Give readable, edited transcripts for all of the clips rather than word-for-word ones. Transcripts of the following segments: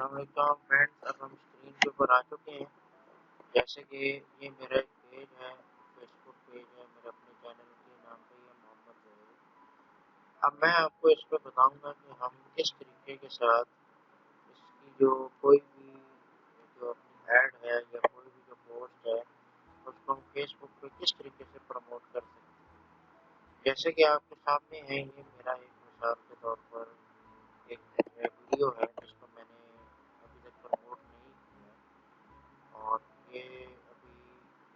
अस्सलाम फ्रेंड्स, अब हम स्क्रीन के ऊपर आ चुके हैं। जैसे कि ये मेरा एक पेज है, फेसबुक पेज है, मेरे अपने चैनल के नाम पे है मोहम्मद ज़ुहैब। अब मैं आपको इस पर बताऊंगा कि हम किस तरीके के साथ इसकी जो कोई भी जो अपनी ऐड है या कोई भी जो पोस्ट है उसको हम फेसबुक पे किस तरीके से प्रमोट कर सकते हैं। जैसे कि आपके सामने है, ये मेरा एक मिसाल के तौर पर एक वीडियो है जिसको मैंने अभी तक प्रमोट नहीं किया, और ये अभी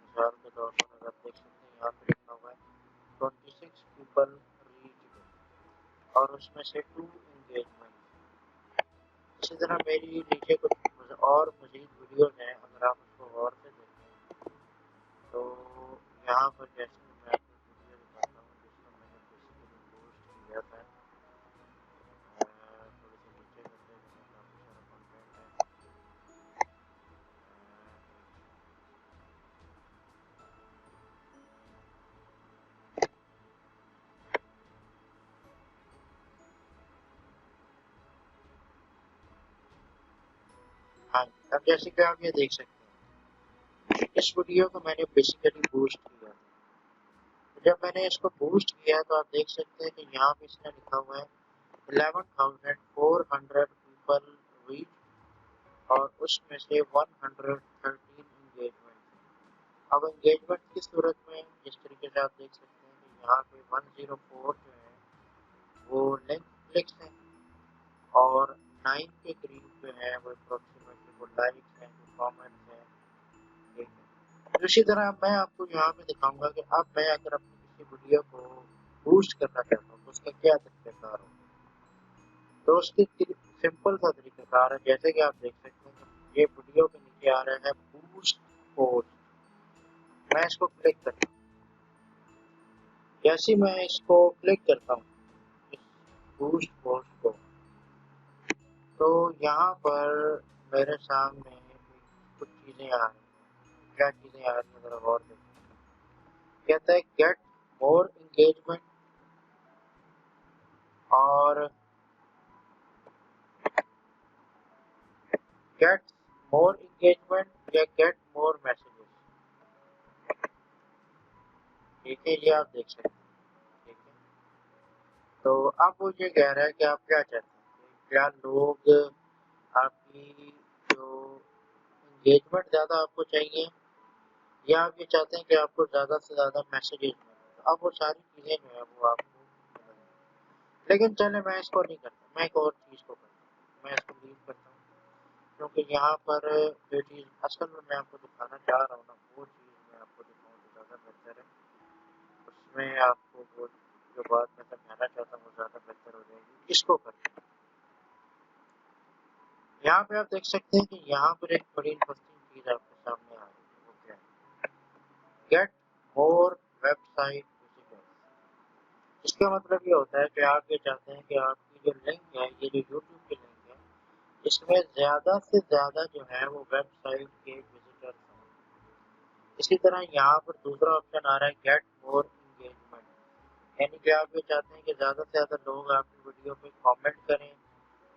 मिसाल के तौर पर अगर आप देख सकते हैं यहाँ पे लिखा हुआ है 26 पीपल रीच, और उसमें से 2 इंगेजमेंट। इसी तरह मेरी नीचे कुछ और मजीद वीडियोज हैं, अगर आप उसको गौर से देखें तो यहाँ पर जैसे मैं आपको वीडियो दिखाता हूँ जिसको मैंने बेसिकली पोस्ट किया था। थोड़ी सी नीचे करते हैं, काफ़ी सारा कंटेंट है। हाँ, अब जैसे कि आप ये देख सकते हैं, इस वीडियो को मैंने बेसिकली बूस्ट किया। तो जब मैंने इसको बूस्ट किया तो आप देख सकते हैं कि यहाँ पे इसने लिखा हुआ है 11,400 पीपल रीच, और उसमें से 113 इंगेजमेंट। अब इंगेजमेंट की सूरत में जिस तरीके से आप देख सकते हैं कि यहाँ पे 104 जो है वो लिंक क्लिक्स हैं, और 9 के करीब जो है वो अप्रोक्सीमेटली वो लाइक्स हैं, जो कमेंट्स हैं। ठीक है, तो इसी तरह मैं आपको यहाँ पे दिखाऊंगा कि अब मैं अगर अपनी किसी वीडियो को बूस्ट करना चाहता हूँ तो उसका क्या तरीकाकार हो। तो उसकी सिंपल सा तरीकाकार है, जैसे कि आप देख सकते हैं कि ये वीडियो के नीचे आ रहा है बूस्ट पोस्ट। मैं इसको क्लिक करता हूँ, जैसे मैं इसको क्लिक करता हूँ इस बूस्ट पोस्ट को, तो यहाँ पर मेरे सामने कुछ चीज़ें आ रही हैं। क्या चीज़ें आ रही हैं ज़रा गौर से। कहता है गेट मोर इंगेजमेंट, और गेट मोर इंगेजमेंट या गेट मोर मैसेजेस। ठीक है, ये आप देख सकते हैं। ठीक है, तो अब वो ये कह रहा है कि आप क्या चाहते हैं, क्या लोग आपकी जो इंगेजमेंट ज़्यादा आपको चाहिए, या आप ये चाहते हैं कि आपको ज़्यादा से ज़्यादा मैसेजेस मिले। तो अब वो सारी चीज़ें जो है वो आपको मिलेंगी। लेकिन चले मैं इसको नहीं करता, मैं एक और चीज़ को करता हूँ, मैं इसको लीव करता हूँ, क्योंकि यहाँ पर जो चीज़ असल में मैं आपको दिखाना चाह रहा हूँ ना, वो चीज़ मैं आपको दिखाऊँ तो ज़्यादा बेहतर है। उसमें आपको वो जो बात मैं समझाना चाहता हूँ वो ज़्यादा बेहतर हो जाएगी। इसको करते हैं। यहाँ पे आप देख सकते हैं कि यहाँ पर एक बड़ी इंटरेस्टिंग चीज़ आपके सामने आ रही है, वो क्या है, गेट मोर वेबसाइट विजिटर्स। इसका मतलब ये होता है कि आप ये चाहते हैं कि आपकी जो लिंक है, ये जो यूट्यूब की लिंक है, इसमें ज़्यादा से ज़्यादा जो है वो वेबसाइट के विजिटर्स हों। इसी तरह यहाँ पर दूसरा ऑप्शन आ रहा है गेट मोर इंगेजमेंट, यानी कि आप ये चाहते हैं कि ज़्यादा से ज़्यादा लोग आपकी वीडियो पे कमेंट करें,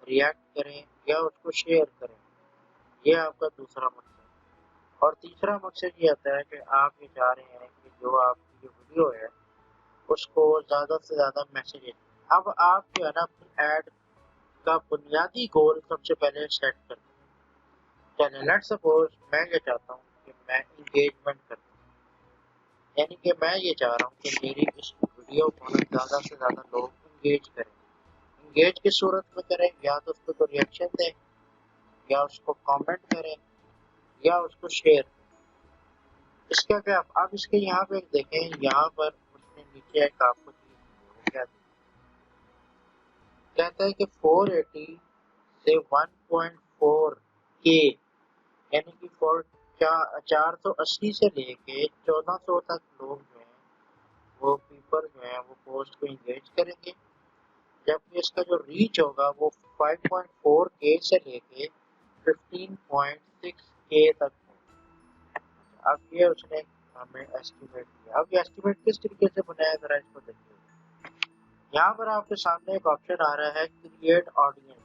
रिएक्ट करें या उसको शेयर करें। ये आपका दूसरा मकसद है। और तीसरा मकसद ये आता है कि आप ये चाह रहे हैं कि जो आपकी जो वीडियो है उसको ज़्यादा से ज़्यादा मैसेजेस। अब आप जो है ना अपनी ऐड का बुनियादी गोल सबसे पहले सेट कर दें। चलिए लेट्स सपोज मैं ये चाहता हूँ कि मैं इंगेजमेंट करता हूँ, यानी कि मैं ये चाह रहा हूँ कि मेरी इस वीडियो को ना ज़्यादा से ज़्यादा लोग इंगेज करें। इंगेज की सूरत में करें, या तो उसको तो रिएक्शन दें, या उसको कमेंट करें, या उसको शेयर करें। इसका क्या, आप इसके यहाँ पे देखें, यहाँ पर उसने नीचे एक आपको चीज़ दी है, वो क्या दी, कहता है कि 480 से 1.4 के, यानी कि 480 से लेके 1400 तक लोग जो हैं वो पीपल जो है वो पोस्ट को इंगेज करेंगे, जबकि इसका जो रीच होगा वो 5.4 के से लेके 15.6 के तक होगा। अब ये उसने हमें एस्टिमेट दिया। अब ये एस्टिमेट किस तरीके से बनाया, जरा इसको देखिए। यहाँ पर आपके सामने एक ऑप्शन आ रहा है क्रिएट ऑडियंस।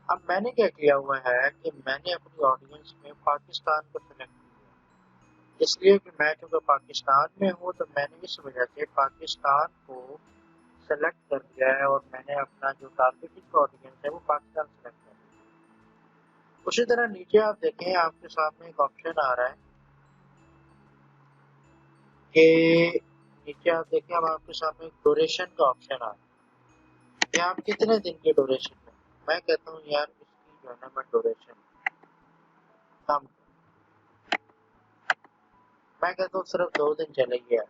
अब मैंने क्या किया हुआ है कि मैंने अपनी ऑडियंस में पाकिस्तान को सिलेक्ट किया, इसलिए कि मैं चूँकि पाकिस्तान में हूँ तो मैंने इस वजह से पाकिस्तान को सेलेक्ट कर लिया है और मैंने अपना जो टारगेटिंग ऑडियंस है वो पाकिस्तान सेलेक्ट कर लिया। उसी तरह नीचे आप देखें, आपके सामने एक ऑप्शन आ रहा है कि नीचे आप देखें, अब आपके सामने एक ड्यूरेशन का ऑप्शन आ रहा है कि आप कितने दिन की ड्यूरेशन में। मैं कहता हूँ यार इसकी जो है ना मैं ड्यूरेशन कम, मैं कहता हूँ सिर्फ 2 दिन चलेगी यार,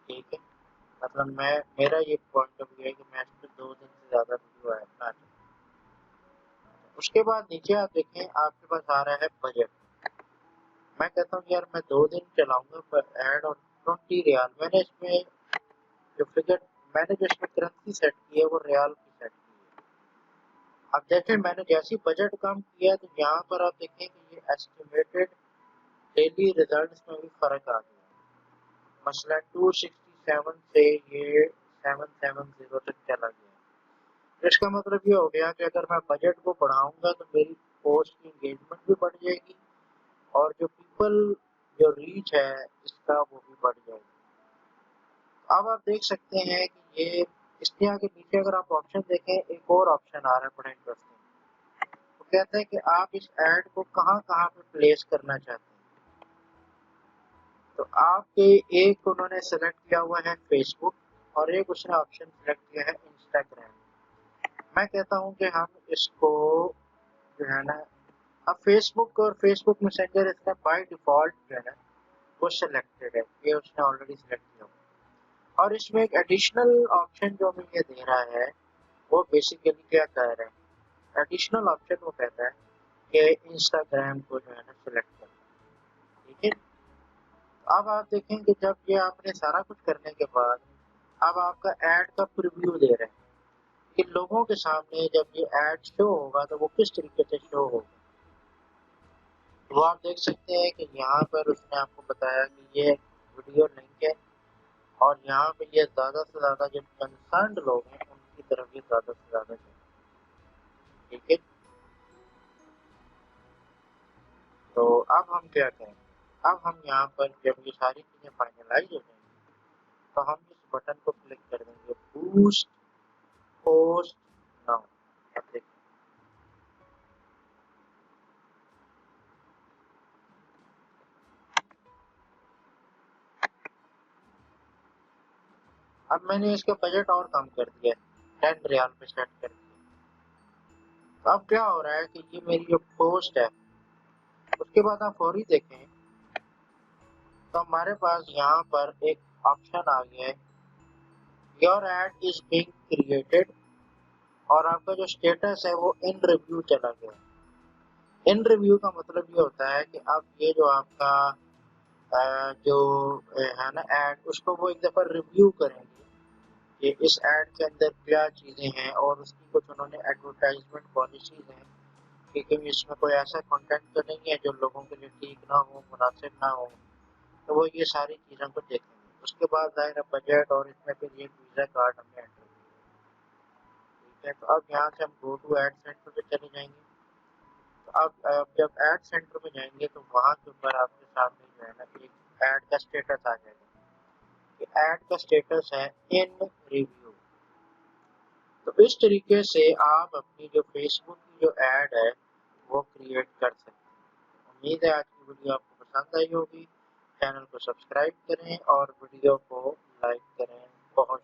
ठीक है। मतलब मैं, मेरा ये पॉइंट ऑफ व्यू है कि मैं इस पर 2 दिन से ज़्यादा वीडियो है ना। उसके बाद नीचे आप देखें, आपके पास आ रहा है बजट। मैं कहता हूँ यार मैं 2 दिन चलाऊंगा पर एड और 20 रियाल। मैंने इसमें जो फिगर, मैंने जो इसमें करेंसी सेट की है वो रियाल की सेट की है। अब देखें मैंने जैसे ही बजट कम किया तो यहाँ पर आप देखें कि ये एस्टिमेटेड डेली रिजल्ट्स में भी फर्क आ गया। मसला 267 से ये 770 तक चला गया। तो इसका मतलब ये हो गया कि अगर मैं बजट को बढ़ाऊंगा तो मेरी पोस्ट की एंगेजमेंट भी बढ़ जाएगी और जो पीपल, जो रीच है इसका वो भी बढ़ जाएगी। अब आप देख सकते हैं कि ये इसके आगे नीचे अगर आप ऑप्शन देखें, एक और ऑप्शन आ रहा है बड़ा इंटरेस्टिंग। वो कहते हैं कि आप इस ऐड को कहाँ कहाँ पे प्लेस करना चाहते हैं। तो आपके एक उन्होंने सेलेक्ट किया हुआ है फेसबुक और एक उसने ऑप्शन सेलेक्ट किया है इंस्टाग्राम। मैं कहता हूँ कि हम इसको जो है ना, अब फेसबुक और फेसबुक मैसेंजर इसका बाय डिफॉल्ट जो है ना वो सिलेक्टेड है, ये उसने ऑलरेडी सिलेक्ट किया हुआ। और इसमें एक एडिशनल ऑप्शन जो हमें ये दे रहा है वो बेसिकली क्या कह रहा है, एडिशनल ऑप्शन वो कहता है कि इंस्टाग्राम को जो है ना सिलेक्ट कर, ठीक है। अब आप देखें कि जब ये आपने सारा कुछ करने के बाद अब आपका ऐड का प्रीव्यू दे रहे हैं कि लोगों के सामने जब ये ऐड शो होगा तो वो किस तरीके से शो होगा। वो आप देख सकते हैं कि यहाँ पर उसने आपको बताया कि ये वीडियो लिंक है और यहाँ पे ये ज़्यादा से ज़्यादा जो कंसर्न्ड लोग हैं उनकी तरफ ये ज़्यादा से ज़्यादा जाए, ठीक है। तो अब हम क्या करें, अब हम यहाँ पर जब ये सारी चीज़ें फाइनलाइज हो जाएंगी तो हम इस बटन को क्लिक कर देंगे बूस्ट पोस्ट नाउ। अब देखिए, अब मैंने इसका बजट और कम कर दिया है, 10 रियाल पे सेट कर दिया। तो अब क्या हो रहा है कि ये मेरी जो पोस्ट है उसके बाद आप फौरी देखें तो हमारे पास यहाँ पर एक ऑप्शन आ गया है, your add is being created, और आपका जो स्टेटस है वो इन रिव्यू चला गया। इन रिव्यू का मतलब ये होता है कि अब ये जो आपका जो है ना ऐड, उसको वो एक दफ़ा रिव्यू करेंगे कि इस ऐड के अंदर क्या चीज़ें हैं और उसकी कुछ उन्होंने एडवर्टाइजमेंट पॉलिसीज़ हैं कि कहीं इसमें कोई ऐसा कंटेंट तो नहीं है जो लोगों के लिए ठीक ना हो, मुनासिब ना हो। तो वो ये सारी चीज़ों को देखेंगे। उसके बाद ज़ाहिर है बजट और इसमें फिर ये वीज़ा कार्ड हमने एंटर किया, ठीक है। तो अब यहाँ से हम गो टू एड सेंटर पे चले जाएंगे। तो अब जब एड सेंटर में जाएंगे तो वहाँ के ऊपर आपके सामने जो है ना एक ऐड का स्टेटस आ जाएगा कि ऐड का स्टेटस है इन रिव्यू। तो इस तरीके से आप अपनी जो फेसबुक की जो ऐड है वो क्रिएट कर सकते हैं। उम्मीद है आज की वीडियो आपको पसंद आई होगी। चैनल को सब्सक्राइब करें और वीडियो को लाइक करें। बहुत